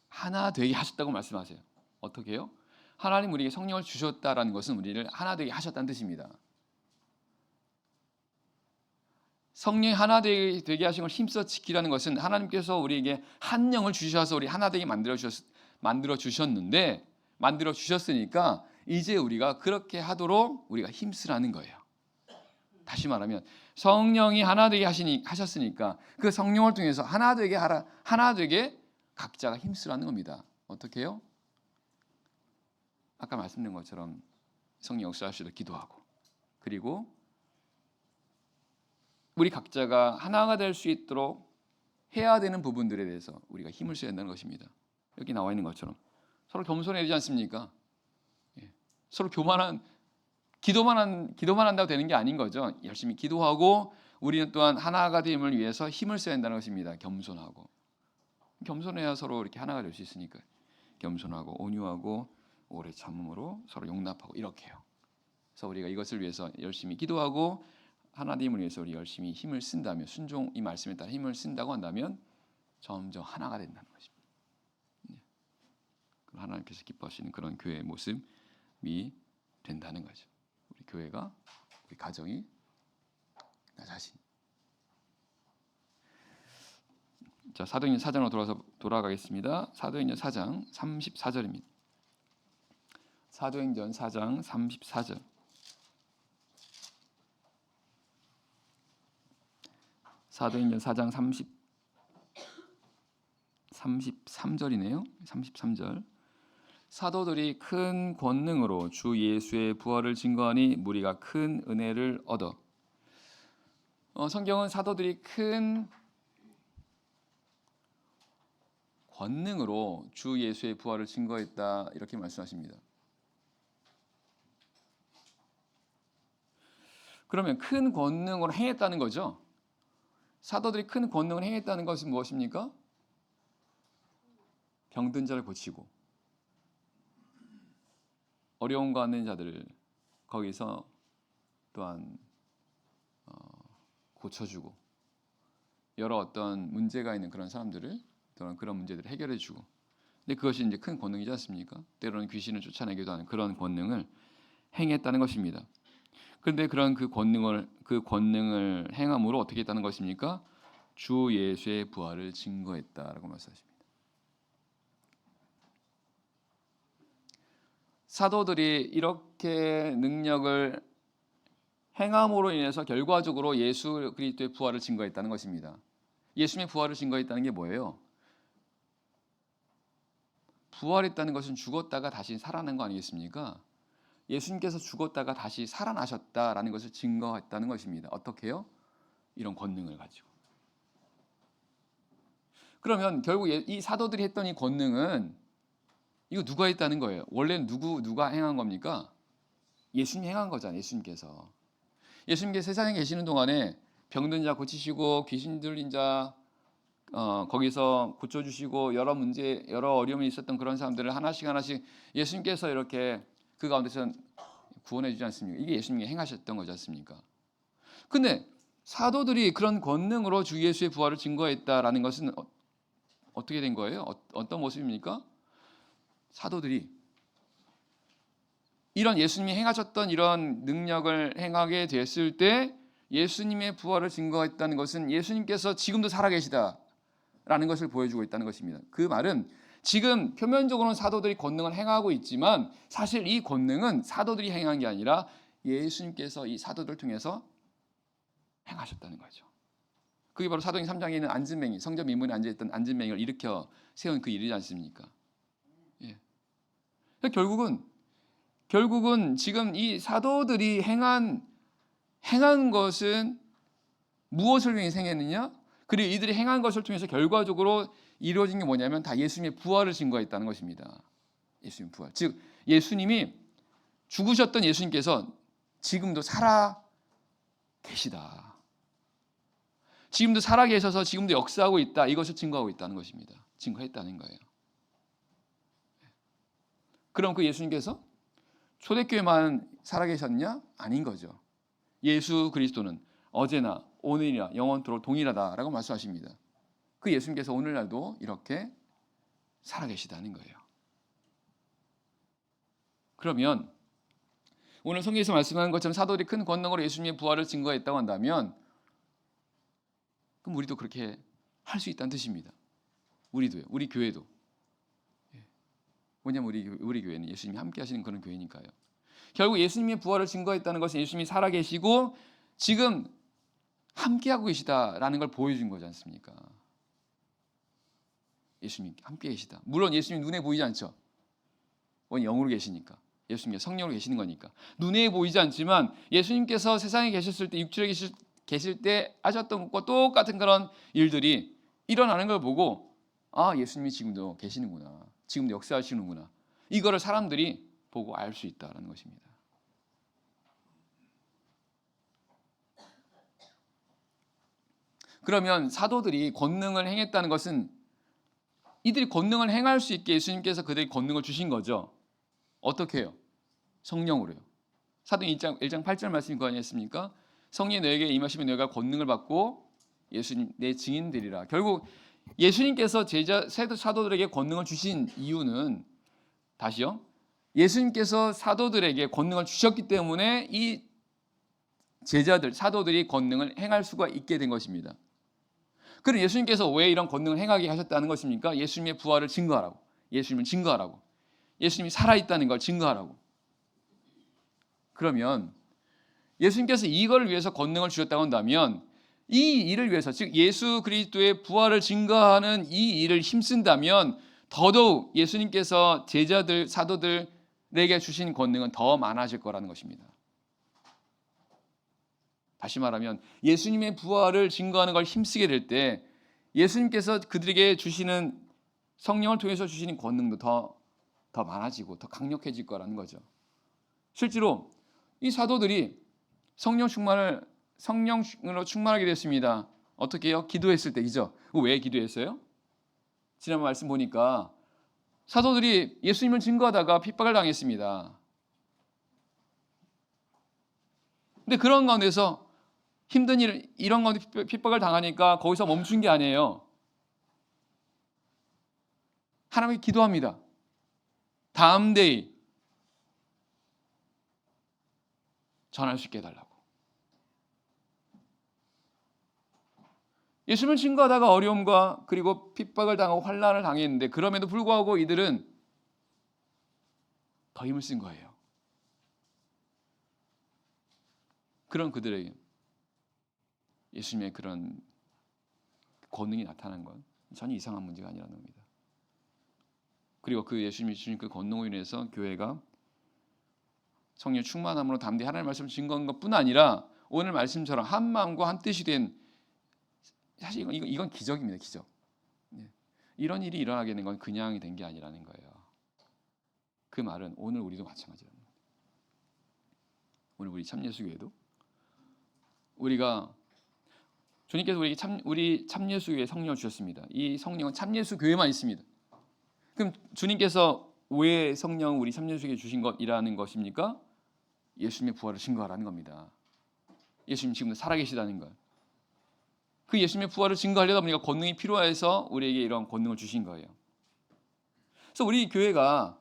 하나 되게 하셨다고 말씀하세요. 어떻게 해요? 하나님 우리에게 성령을 주셨다라는 것은 우리를 하나 되게 하셨다는 뜻입니다. 성령이 하나 되게 하신 걸 힘써 지키라는 것은 하나님께서 우리에게 한 영을 주셔서 우리 하나 되게 만들어 주셨으니까 이제 우리가 그렇게 하도록 우리가 힘쓰라는 거예요. 다시 말하면 성령이 하나 되게 하셨으니까 그 성령을 통해서 하나 되게 각자가 힘쓰라는 겁니다. 어떻게 해요? 아까 말씀드린 것처럼 성령 역사하시도록 기도하고 그리고 우리 각자가 하나가 될 수 있도록 해야 되는 부분들에 대해서 우리가 힘을 써야 한다는 것입니다. 여기 나와 있는 것처럼 서로 겸손해야 되지 않습니까? 서로 기도만 한다고 되는 게 아닌 거죠. 열심히 기도하고 우리는 또한 하나가 됨을 위해서 힘을 써야 한다는 것입니다. 겸손해야 서로 이렇게 하나가 될 수 있으니까 겸손하고 온유하고 오래 참음으로 서로 용납하고 이렇게 해요. 그래서 우리가 이것을 위해서 열심히 기도하고 하나님을 위해서 우리 열심히 힘을 쓴다면 순종 이 말씀에 따라 힘을 쓴다고 한다면 점점 하나가 된다는 것입니다. 하나님께서 기뻐하시는 그런 교회의 모습이 된다는 거죠. 우리 교회가 우리 가정이 나 자신. 자 사도행전 4장으로 돌아가겠습니다. 사도행전 4장 34절입니다. 사도행전 4장 34절. 사도행전 4장 33절이네요. 33절. 사도들이 큰 권능으로 주 예수의 부활을 증거하니 무리가 큰 은혜를 얻어. 성경은 사도들이 큰 권능으로 주 예수의 부활을 증거했다 이렇게 말씀하십니다. 그러면 큰 권능으로 행했다는 거죠. 사도들이 큰 권능을 행했다는 것은 무엇입니까? 병든 자를 고치고 어려움 가는 자들을 거기서 또한 고쳐주고 여러 어떤 문제가 있는 그런 사람들을 또한 그런 문제들을 해결해주고 근데 그것이 이제 큰 권능이지 않습니까? 때로는 귀신을 쫓아내기도 하는 그런 권능을 행했다는 것입니다. 그런데 그런 그 권능을 행함으로 어떻게 했다는 것입니까? 주 예수의 부활을 증거했다라고 말씀하십니다. 사도들이 이렇게 능력을 행함으로 인해서 결과적으로 예수 그리스도의 부활을 증거했다는 것입니다. 예수님의 부활을 증거했다는 게 뭐예요? 부활했다는 것은 죽었다가 다시 살아난 거 아니겠습니까? 예수님께서 죽었다가 다시 살아나셨다라는 것을 증거했다는 것입니다. 어떻게요? 이런 권능을 가지고. 그러면 결국 이 사도들이 했던 이 권능은 이거 누가 했다는 거예요? 원래는 누가 행한 겁니까? 예수님이 행한 거잖아요. 예수님께서. 예수님께서 세상에 계시는 동안에 병든 자 고치시고 귀신 들린 자 거기서 고쳐주시고 여러 어려움이 있었던 그런 사람들을 하나씩 예수님께서 이렇게 그 가운데서 구원해 주지 않습니까? 이게 예수님이 행하셨던 거지 않습니까? 근데 사도들이 그런 권능으로 주 예수의 부활을 증거했다라는 것은 어떻게 된 거예요? 어떤 모습입니까? 사도들이 이런 예수님이 행하셨던 이런 능력을 행하게 됐을 때 예수님의 부활을 증거했다는 것은 예수님께서 지금도 살아계시다라는 것을 보여주고 있다는 것입니다. 그 말은 지금 표면적으로는 사도들이 권능을 행하고 있지만 사실 이 권능은 사도들이 행한 게 아니라 예수님께서 이 사도들을 통해서 행하셨다는 거죠. 그게 바로 사도행 3장에 있는 안진뱅이, 성전 민문에 앉아있던 안진뱅이를 일으켜 세운 그 일이지 않습니까? 예. 결국은 지금 이 사도들이 행한 것은 무엇을 위해 행했느냐? 그리고 이들이 행한 것을 통해서 결과적으로 이루어진 게 뭐냐면 다 예수님의 부활을 증거했다는 것입니다. 예수님 부활. 즉 예수님이 죽으셨던 예수님께서 지금도 살아 계시다. 지금도 살아 계셔서 지금도 역사하고 있다. 이것을 증거하고 있다는 것입니다. 증거했다는 거예요. 그럼 그 예수님께서 초대교회만 살아계셨냐? 아닌 거죠. 예수 그리스도는 어제나 오늘이나 영원토록 동일하다라고 말씀하십니다. 그 예수님께서 오늘날도 이렇게 살아계시다는 거예요. 그러면 오늘 성경에서 말씀하는 것처럼 사도들이 큰 권능으로 예수님의 부활을 증거했다고 한다면 그럼 우리도 그렇게 할 수 있다는 뜻입니다. 우리도요. 우리 교회도. 왜냐하면 우리 교회는 예수님이 함께 하시는 그런 교회니까요. 결국 예수님의 부활을 증거했다는 것은 예수님이 살아계시고 지금 함께하고 계시다라는 걸 보여준 거지 않습니까? 예수님이 함께 계시다. 물론 예수님이 눈에 보이지 않죠. 영으로 계시니까. 예수님이 성령으로 계시는 거니까. 눈에 보이지 않지만 예수님께서 세상에 계셨을 때 육체에 계실 때 하셨던 것과 똑같은 그런 일들이 일어나는 걸 보고 아 예수님이 지금도 계시는구나. 지금도 역사하시는구나. 이거를 사람들이 보고 알 수 있다는 것입니다. 그러면 사도들이 권능을 행했다는 것은 이들이 권능을 행할 수 있게 예수님께서 그들에게 권능을 주신 거죠. 어떻게 해요? 성령으로요. 사도행 1장 8절 말씀이 그거 아니었습니까? 성령이 너에게 임하시면 너희가 권능을 받고 예수님 내 증인 되리라. 결국 예수님께서 사도들에게 권능을 주신 이유는 다시요. 예수님께서 사도들에게 권능을 주셨기 때문에 이 제자들, 사도들이 권능을 행할 수가 있게 된 것입니다. 그럼 예수님께서 왜 이런 권능을 행하게 하셨다는 것입니까? 예수님의 부활을 증거하라고. 예수님을 증거하라고. 예수님이 살아있다는 걸 증거하라고. 그러면 예수님께서 이걸 위해서 권능을 주셨다고 한다면 이 일을 위해서 즉 예수 그리스도의 부활을 증거하는 이 일을 힘쓴다면 더더욱 예수님께서 제자들, 사도들에게 주신 권능은 더 많아질 거라는 것입니다. 다시 말하면 예수님의 부활을 증거하는 걸 힘쓰게 될 때 예수님께서 그들에게 주시는 성령을 통해서 주시는 권능도 더 많아지고 더 강력해질 거라는 거죠. 실제로 이 사도들이 성령으로 충만하게 됐습니다. 어떻게 해요? 기도했을 때이죠. 왜 기도했어요? 지난번 말씀 보니까 사도들이 예수님을 증거하다가 핍박을 당했습니다. 근데 그런 가운데서 힘든 일, 이런 가운데 핍박을 당하니까 거기서 멈춘 게 아니에요. 하나님께 기도합니다. 다음 데이 전할 수 있게 해달라고. 예수님을 증거하다가 어려움과 그리고 핍박을 당하고 환난을 당했는데 그럼에도 불구하고 이들은 더 힘을 쓴 거예요. 그런 그들에게 예수님의 그런 권능이 나타난 건 전혀 이상한 문제가 아니라는 겁니다. 그리고 그 예수님이 주신 그 권능으로 인해서 교회가 성령 충만함으로 담대히 하나님의 말씀을 증거한 것뿐 아니라 오늘 말씀처럼 한 마음과 한 뜻이 된, 사실 이건 기적입니다. 기적. 이런 일이 일어나게 된 건 그냥 된 게 아니라는 거예요. 그 말은 오늘 우리도 마찬가지라는 거예요. 오늘 우리 참예수교회도 우리가 주님께서 우리 참예수교회에 성령을 주셨습니다. 이 성령은 참예수교회만 있습니다. 그럼 주님께서 왜 성령 우리 참예수교회에 주신 것이라는 것입니까? 예수님의 부활을 증거하라는 겁니다. 예수님 지금도 살아계시다는 것. 그 예수님의 부활을 증거하려다 보니까 권능이 필요해서 우리에게 이런 권능을 주신 거예요. 그래서 우리 교회가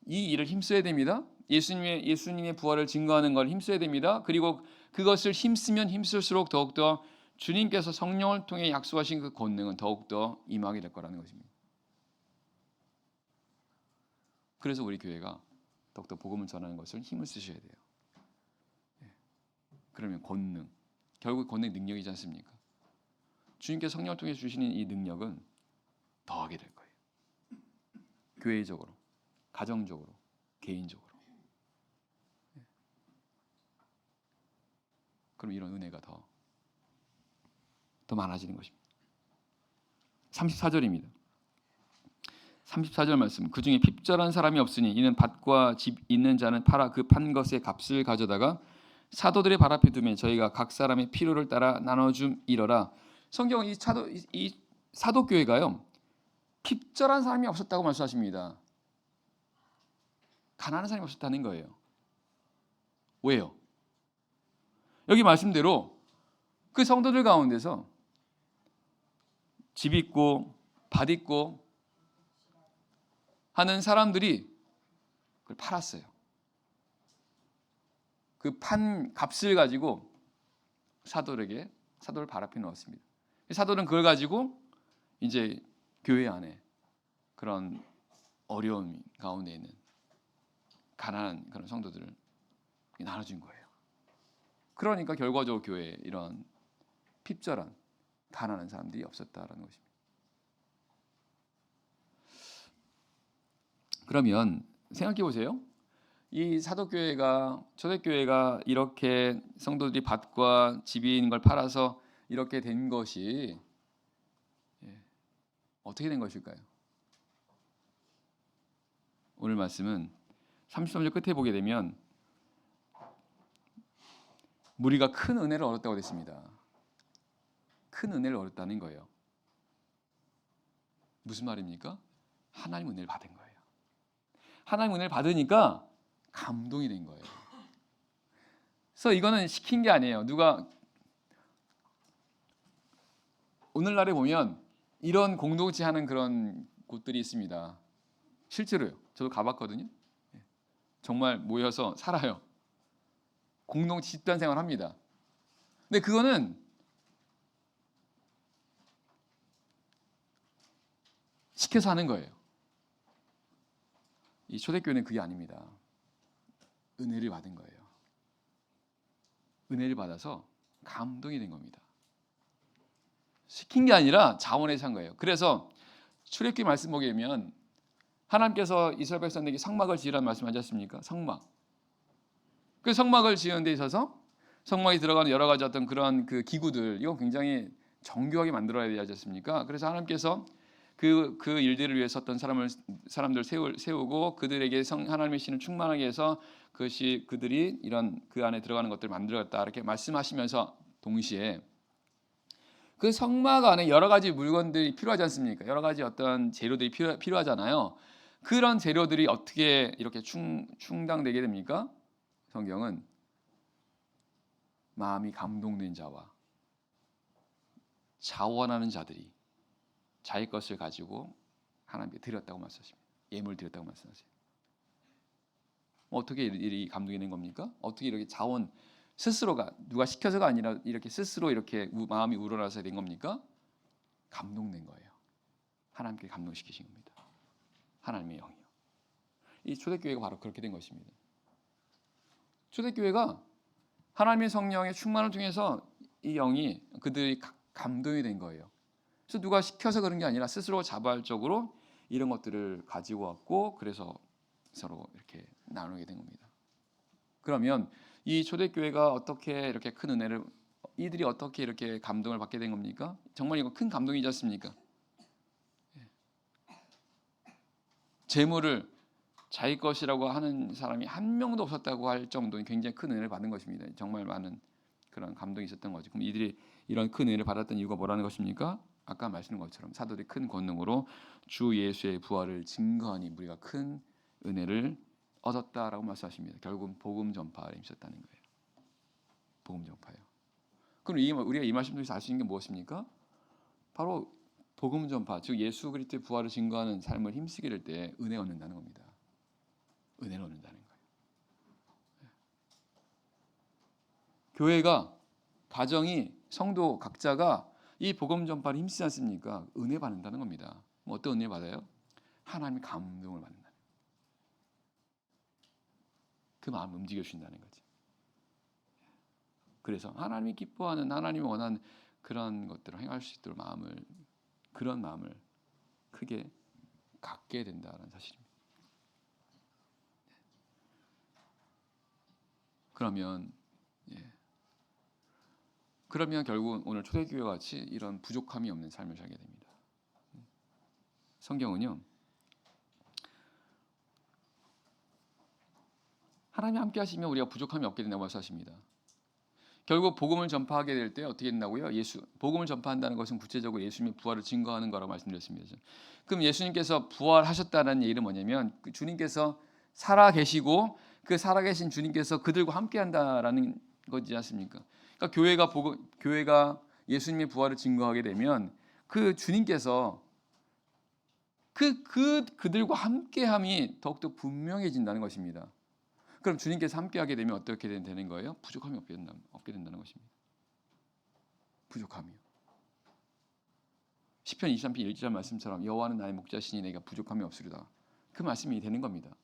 이 일을 힘써야 됩니다. 예수님의 부활을 증거하는 걸 힘써야 됩니다. 그리고 그것을 힘쓰면 힘쓸수록 더욱더 주님께서 성령을 통해 약속하신 그 권능은 더욱더 임하게 될 거라는 것입니다. 그래서 우리 교회가 더욱더 복음을 전하는 것을 힘을 쓰셔야 돼요. 그러면 권능, 결국 권능의 능력이지 않습니까? 주님께서 성령을 통해 주시는 이 능력은 더하게 될 거예요. 교회적으로, 가정적으로, 개인적으로. 그럼 이런 은혜가 더 많아지는 것입니다. 34절입니다. 34절 말씀. 그 중에 핍절한 사람이 없으니 이는 밭과 집 있는 자는 팔아 그 판 것의 값을 가져다가 사도들의 발 앞에 두면 저희가 각 사람의 필요를 따라 나눠줌이러라. 성경은 이 사도교회가요, 핍절한 사람이 없었다고 말씀하십니다. 가난한 사람이 없었다는 거예요. 왜요? 여기 말씀대로 그 성도들 가운데서 집 있고 밭 있고 하는 사람들이 그걸 팔았어요. 그 판 값을 가지고 사도를 발 앞에 놓았습니다. 사도는 그걸 가지고 이제 교회 안에 그런 어려움 가운데 있는 가난한 그런 성도들을 나눠준 거예요. 그러니까 결과적으로 교회에 이런 핍절한 가난한 사람들이 없었다라는 것입니다. 그러면 생각해 보세요. 이 사도교회가, 초대교회가 이렇게 성도들이 밭과 집이 있는 걸 팔아서 이렇게 된 것이 어떻게 된 것일까요? 오늘 말씀은 33절 끝에 보게 되면 무리가 큰 은혜를 얻었다고 됐습니다. 큰 은혜를 얻었다는 거예요. 무슨 말입니까? 하나님 은혜를 받은 거예요. 하나님 은혜를 받으니까 감동이 된 거예요. 그래서 이거는 시킨 게 아니에요. 누가 오늘날에 보면 이런 공동체 하는 그런 곳들이 있습니다. 실제로요. 저도 가봤거든요. 정말 모여서 살아요. 공동체 집단 생활 합니다. 근데 그거는 시켜서 하는 거예요. 이 초대교회는 그게 아닙니다. 은혜를 받은 거예요. 은혜를 받아서 감동이 된 겁니다. 시킨 게 아니라 자원해서 한 거예요. 그래서 출애굽기 말씀 보게 되면 하나님께서 이스라엘 백성에게 성막을 지으라는 말씀하지 않습니까? 성막. 그 성막을 지은 데 있어서 성막에 들어가는 여러 가지 어떤 그런 그 기구들, 이건 굉장히 정교하게 만들어야 되지 않습니까? 그래서 하나님께서 그 일들을 위해서 어떤 사람들 세우고 그들에게 하나님의 신을 충만하게 해서 그것이 그들이 이런 그 안에 들어가는 것들을 만들었다 이렇게 말씀하시면서 동시에 그 성막 안에 여러 가지 물건들이 필요하지 않습니까? 여러 가지 어떤 재료들이 필요하잖아요. 그런 재료들이 어떻게 이렇게 충당되게 됩니까? 성경은 마음이 감동된 자와 자원하는 자들이 자기 것을 가지고 하나님께 드렸다고 말씀하십니다. 예물 드렸다고 말씀하세요. 어떻게 이 감동이 된 겁니까? 어떻게 이렇게 자원 스스로가 누가 시켜서가 아니라 이렇게 스스로 이렇게 마음이 우러나서 된 겁니까? 감동된 거예요. 하나님께 감동시키신 겁니다. 하나님의 영이요. 이 초대교회가 바로 그렇게 된 것입니다. 초대교회가 하나님의 성령의 충만을 통해서 이 영이 그들이 감동이 된 거예요. 그래서 누가 시켜서 그런 게 아니라 스스로 자발적으로 이런 것들을 가지고 왔고 그래서 서로 이렇게 나누게 된 겁니다. 그러면 이 초대교회가 어떻게 이렇게 큰 은혜를, 이들이 어떻게 이렇게 감동을 받게 된 겁니까? 정말 이거 큰 감동이지 않습니까? 재물을 자기 것이라고 하는 사람이 한 명도 없었다고 할 정도는 굉장히 큰 은혜를 받은 것입니다. 정말 많은 그런 감동이 있었던 거죠. 그럼 이들이 이런 큰 은혜를 받았던 이유가 뭐라는 것입니까? 아까 말씀드린 것처럼 사도들이 큰 권능으로 주 예수의 부활을 증거하니 우리가 큰 은혜를 얻었다라고 말씀하십니다. 결국은 복음 전파에 있었다는 거예요. 복음 전파요. 그럼 우리가 이 말씀 중에서 알 수 있는 게 무엇입니까? 바로 복음 전파, 즉 예수 그리스도의 부활을 증거하는 삶을 힘쓰게 될 때 은혜 얻는다는 겁니다. 은혜를 얻는다는 거예요. 교회가, 가정이, 성도 각자가 이 복음 전파를 힘쓰지 않습니까? 은혜 받는다는 겁니다. 어떤 은혜 받아요? 하나님의 감동을 받는다. 그 마음을 움직여 주신다는 거죠. 그래서 하나님이 기뻐하는, 하나님이 원하는 그런 것들을 행할 수 있도록 그런 마음을 크게 갖게 된다는 사실입니다. 그러면 결국은 오늘 초대교회 같이 이런 부족함이 없는 삶을 살게 됩니다. 성경은요, 하나님이 함께 하시면 우리가 부족함이 없게 된다고 말씀하십니다. 결국 복음을 전파하게 될 때 어떻게 된다고요? 복음을 전파한다는 것은 구체적으로 예수님의 부활을 증거하는 거라고 말씀드렸습니다. 그럼 예수님께서 부활하셨다는 얘기는 뭐냐면 주님께서 살아계시고 그 살아계신 주님께서 그들과 함께한다라는 거지 않습니까? 그러니까 교회가 예수님의 부활을 증거하게 되면 그 주님께서 그들과 함께함이 더욱더 분명해진다는 것입니다. 그럼 주님께서 함께하게 되면 어떻게 되는 거예요? 부족함이 없게 된다는 것입니다. 부족함이요. 시편 23편 1절 말씀처럼 여호와는 나의 목자시니 내가 부족함이 없으리다. 그 말씀이 되는 겁니다.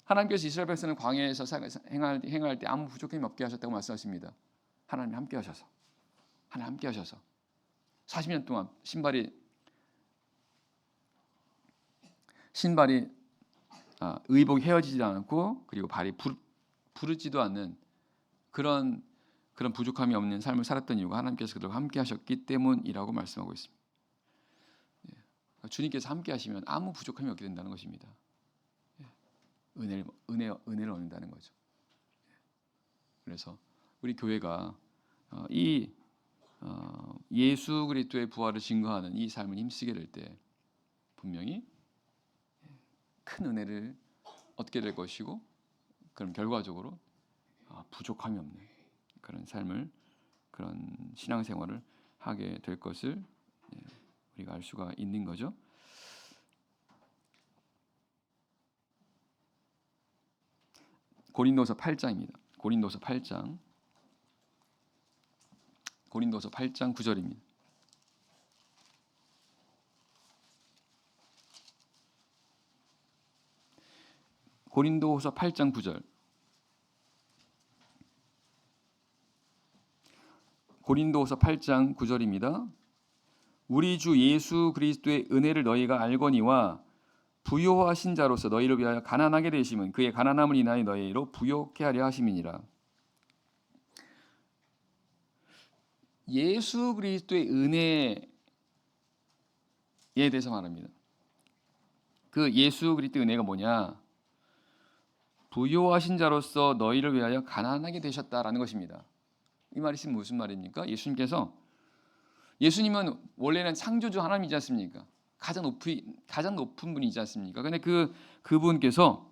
하나님께서 이스라엘 백성을 광야에서 행할 때 아무 부족함이 없게 하셨다고 말씀하십니다. 하나님이 함께 하셔서 40년 동안 신발이 의복이 헤어지지 않고 그리고 발이 부르지도 않는 그런 부족함이 없는 삶을 살았던 이유가 하나님께서 그들과 함께 하셨기 때문이라고 말씀하고 있습니다. 주님께서 함께 하시면 아무 부족함이 없게 된다는 것입니다. 은혜를 얻는다는 거죠. 그래서 우리 교회가 예수 그리스도의 부활을 증거하는 이 삶을 힘쓰게 될 때 분명히 큰 은혜를 얻게 될 것이고, 그럼 결과적으로 부족함이 없는 그런 삶을, 그런 신앙생활을 하게 될 것을 우리가 알 수가 있는 거죠. 고린도서 8장입니다. 고린도서 8장 9절입니다. 고린도후서 8장 9절. 고린도후서 8장 9절입니다. 우리 주 예수 그리스도의 은혜를 너희가 알거니와 부요하신 자로서 너희를 위하여 가난하게 되심은 그의 가난함을 인하여 너희로 부요케 하려 하심이니라. 예수 그리스도의 은혜에 대해서 말합니다. 그 예수 그리스도의 은혜가 뭐냐? 부요하신 자로서 너희를 위하여 가난하게 되셨다라는 것입니다. 이 말이 무슨 말입니까? 예수님은 원래는 창조주 하나님이지 않습니까? 가장 높은 분이지 않습니까? 근데 그분께서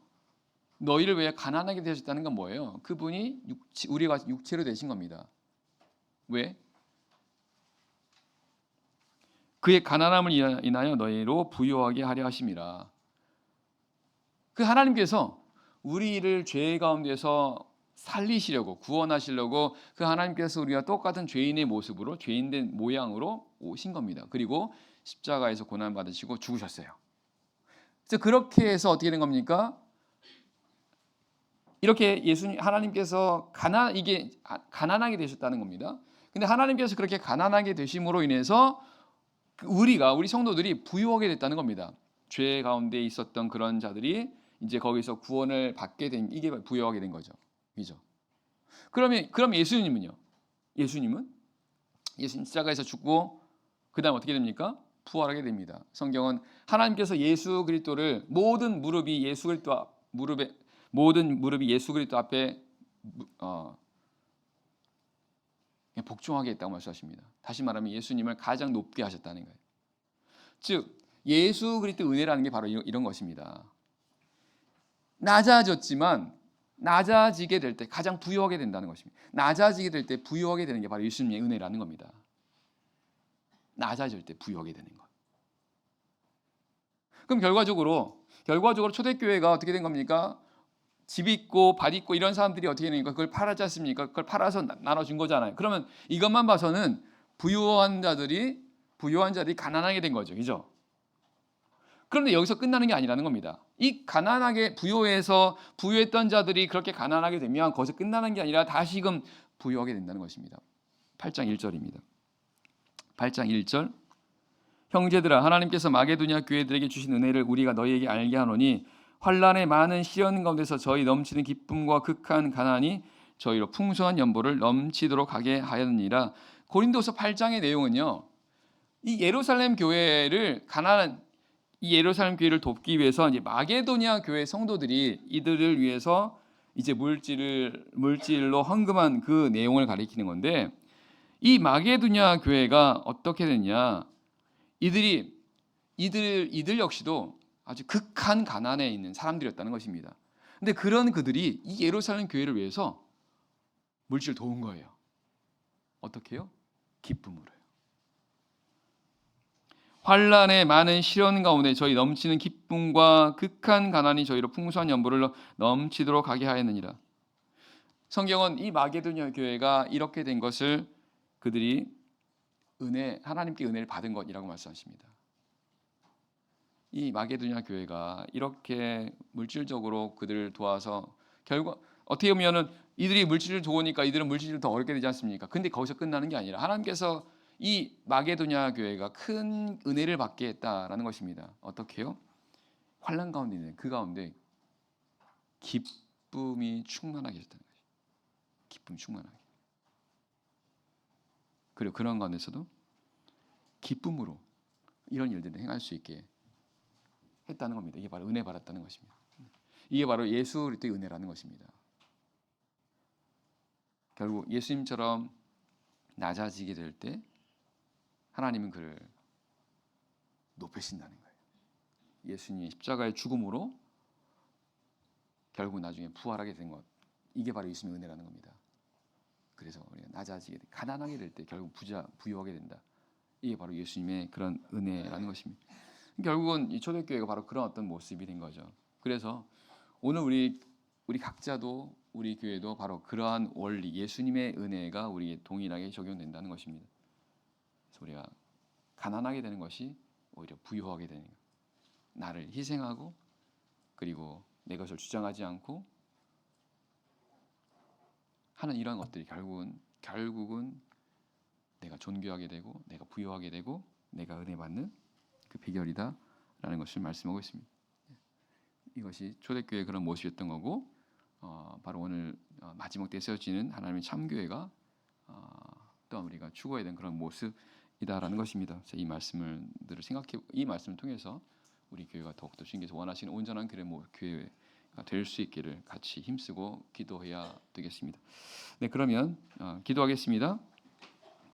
너희를 위해 가난하게 되셨다는 건 뭐예요? 그분이 우리가 육체로 되신 겁니다. 왜? 그의 가난함을 인하여 너희로 부요하게 하려 하심이라. 그 하나님께서 우리를 죄 가운데서 살리시려고, 구원하시려고 그 하나님께서 우리가 똑같은 죄인의 모습으로, 죄인된 모양으로 오신 겁니다. 그리고 십자가에서 고난 받으시고 죽으셨어요. 그래서 그렇게 해서 어떻게 된 겁니까? 이렇게 하나님께서 가난하게 되셨다는 겁니다. 근데 하나님께서 그렇게 가난하게 되심으로 인해서 우리 성도들이 부유하게 됐다는 겁니다. 죄 가운데 있었던 그런 자들이 이제 거기서 구원을 받게 된 이게 부여하게 된 거죠. 그죠? 그럼 예수님은요? 예수님 십자가에서 죽고 그다음 어떻게 됩니까? 부활하게 됩니다. 성경은 하나님께서 예수 그리스도를 모든 무릎이 예수 그리스도 앞에 복종하게 했다고 말씀하십니다. 다시 말하면 예수님을 가장 높게 하셨다는 거예요. 즉 예수 그리스도 은혜라는 게 바로 이런 것입니다. 낮아졌지만 낮아지게 될 때 가장 부유하게 된다는 것입니다. 낮아지게 될 때 부유하게 되는 게 바로 예수님의 은혜라는 겁니다. 낮아질 때 부유하게 되는 것. 그럼 결과적으로 초대교회가 어떻게 된 겁니까? 집 있고 밭 있고 이런 사람들이 어떻게 되니까 그걸 팔았지 않습니까? 그걸 팔아서 나눠준 거잖아요. 그러면 이것만 봐서는 부유한 자들이 가난하게 된 거죠. 그죠? 그런데 여기서 끝나는 게 아니라는 겁니다. 이 가난하게 부유했던 자들이 그렇게 가난하게 되면 거기서 끝나는 게 아니라 다시금 부유하게 된다는 것입니다. 8장 1절입니다. 8장 1절 형제들아 하나님께서 마게도냐 교회들에게 주신 은혜를 우리가 너희에게 알게 하노니 환난의 많은 시련 가운데서 저희 넘치는 기쁨과 극한 가난이 저희로 풍성한 연보를 넘치도록 하게 하였느니라. 고린도서 8장의 내용은요. 이 예루살렘 교회를 돕기 위해서 이제 마게도냐 교회 성도들이 이들을 위해서 이제 물질로 헌금한 그 내용을 가리키는 건데 이 마게도냐 교회가 어떻게 됐냐? 이들 역시도 아주 극한 가난에 있는 사람들이었다는 것입니다. 근데 그런 그들이 이 예루살렘 교회를 위해서 물질을 도운 거예요. 어떻게요? 기쁨으로요. 환난의 많은 시련 가운데 저희 넘치는 기쁨과 극한 가난이 저희로 풍성한 연보를 넘치도록 하게 하였느니라. 성경은 이 마게도냐 교회가 이렇게 된 것을 그들이 하나님께 은혜를 받은 것이라고 말씀하십니다. 이 마게도냐 교회가 이렇게 물질적으로 그들을 도와서 결국 어떻게 보면은 이들이 물질을 도우니까 이들은 물질을 더 얻게 되지 않습니까? 근데 거기서 끝나는 게 아니라 하나님께서 이 마게도냐 교회가 큰 은혜를 받게 했다라는 것입니다. 어떻게요? 환난 가운데 있는 그 가운데 기쁨이 충만하게 했다는 거죠. 기쁨이 충만하게. 그리고 그런 가운데서도 기쁨으로 이런 일들을 행할 수 있게 했다는 겁니다. 이게 바로 은혜 받았다는 것입니다. 이게 바로 예수 그리스도의 은혜라는 것입니다. 결국 예수님처럼 낮아지게 될 때 하나님은 그를 높이신다는 거예요. 예수님의 십자가의 죽음으로 결국 나중에 부활하게 된 것. 이게 바로 예수님의 은혜라는 겁니다. 그래서 우리가 낮아지게 가난하게 될 때 결국 부유하게 된다. 이게 바로 예수님의 그런 은혜라는 것입니다. 결국은 이 초대교회가 바로 그런 어떤 모습이 된 거죠. 그래서 오늘 우리 각자도 우리 교회도 바로 그러한 원리, 예수님의 은혜가 우리에게 동일하게 적용된다는 것입니다. 그래서 우리가 가난하게 되는 것이 오히려 부유하게 되는 거예요. 나를 희생하고 그리고 내 것을 주장하지 않고 하는 이러한 것들이 결국은 내가 존귀하게 되고 내가 부유하게 되고 내가 은혜 받는 그 비결이다라는 것을 말씀하고 있습니다. 이것이 초대교회의 그런 모습이었던 거고 바로 오늘 마지막 때 세워지는 하나님의 참교회가 또한 우리가 추구해야 되는 그런 모습이다라는 것입니다. 이 이 말씀을 통해서 우리 교회가 더욱더 주님께서 원하시는 온전한 교회가 될 수 있기를 같이 힘쓰고 기도해야 되겠습니다. 네, 그러면 기도하겠습니다.